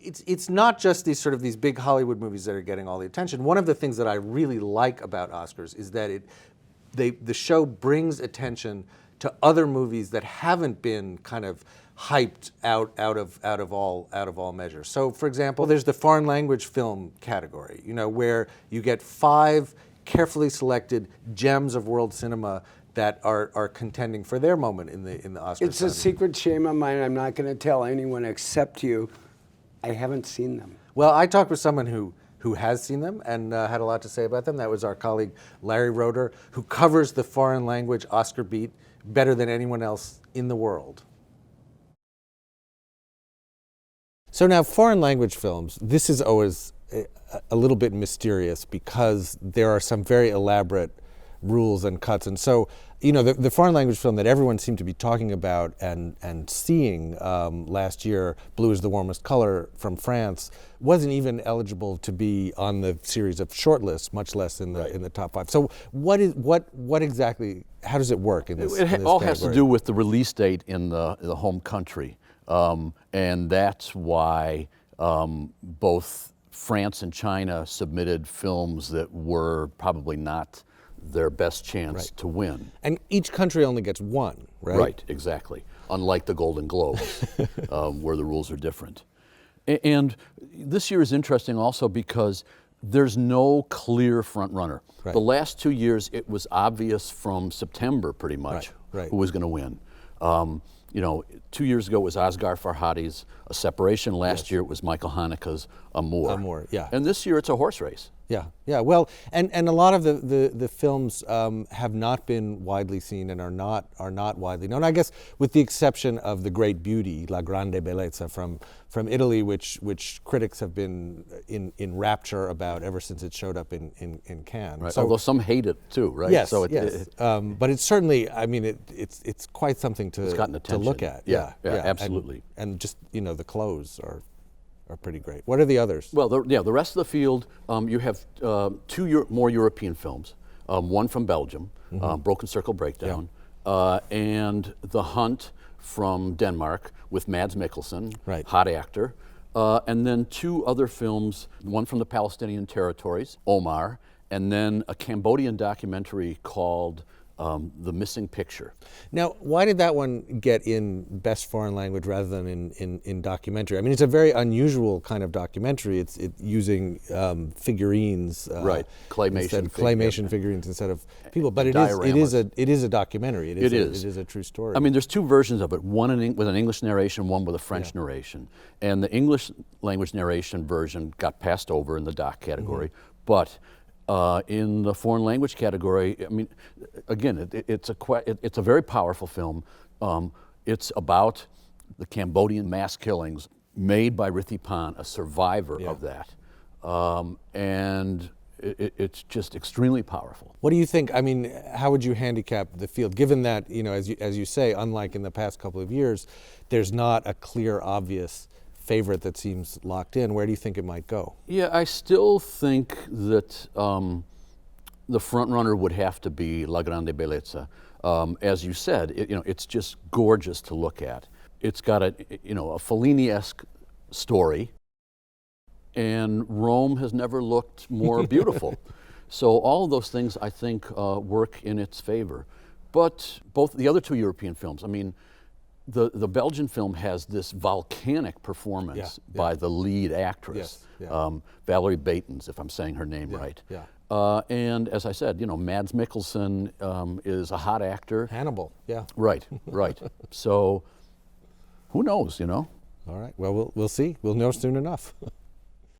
it's not just these big Hollywood movies that are getting all the attention. One of the things that I really like about Oscars is that the show brings attention to other movies that haven't been kind of hyped out of all measure. So, for example, there's the foreign language film category, where you get 5 carefully selected gems of world cinema that are contending for their moment in the Oscars. It's a secret shame of mine. I'm not going to tell anyone except you. I haven't seen them. Well, I talked with someone who has seen them and had a lot to say about them. That was our colleague Larry Roeder, who covers the foreign language Oscar beat better than anyone else in the world. So now, foreign language films, this is always a little bit mysterious because there are some very elaborate rules and cuts. And so, the foreign language film that everyone seemed to be talking about and seeing last year, Blue is the Warmest Color from France, wasn't even eligible to be on the series of shortlists, much less in the top 5. So what exactly, how does it work in this? It all has to do with the release date in the home country. And that's why both France and China submitted films that were probably not their best chance to win. And each country only gets one, right? Right, exactly. Unlike the Golden Globes, where the rules are different. And this year is interesting also because there's no clear front runner. Right. The last 2 years, it was obvious from September pretty much who was going to win. 2 years ago it was Asghar Farhadi's A Separation. Last year it was Michael Haneke's Amour. Amour, yeah. And this year it's a horse race. Yeah. Well, and a lot of the films have not been widely seen and are not widely known. I guess with the exception of The Great Beauty, La Grande Bellezza from Italy, which critics have been in rapture about ever since it showed up in Cannes. Right. So, although some hate it too, right? Yes. So but it's certainly, it's quite something to look at. Yeah, absolutely. And just the clothes are pretty great. What are the others? Well, the rest of the field, you have 2 more European films, one from Belgium, Broken Circle Breakdown, and The Hunt from Denmark with Mads Mikkelsen, hot actor, and then 2 other films, one from the Palestinian territories, Omar, and then a Cambodian documentary called The Missing Picture. Now, why did that one get in Best Foreign Language rather than in documentary? I mean, it's a very unusual kind of documentary. It's using figurines, claymation figurines instead of people. But it is a documentary. It is a true story. I mean, there's 2 versions of it. One with an English narration, one with a French narration. And the English language narration version got passed over in the doc category, but in the foreign language category, I mean, again, it's a very powerful film. It's about the Cambodian mass killings made by Rithipan, a survivor of that, and it's just extremely powerful. What do you think? I mean, how would you handicap the field, given that as you say, unlike in the past couple of years, there's not a clear, obvious favorite that seems locked in? Where do you think it might go? Yeah, I still think that the front runner would have to be La Grande Bellezza. As you said, it's just gorgeous to look at. It's got a Fellini-esque story, and Rome has never looked more beautiful. So all of those things, I think, work in its favor. But both the other 2 European films, I mean, the Belgian film has this volcanic performance by the lead actress, Valerie Baytens, if I'm saying her name right. And as I said, Mads Mikkelsen is a hot actor. Hannibal, Right. So who knows, All right, well, we'll see. We'll know soon enough.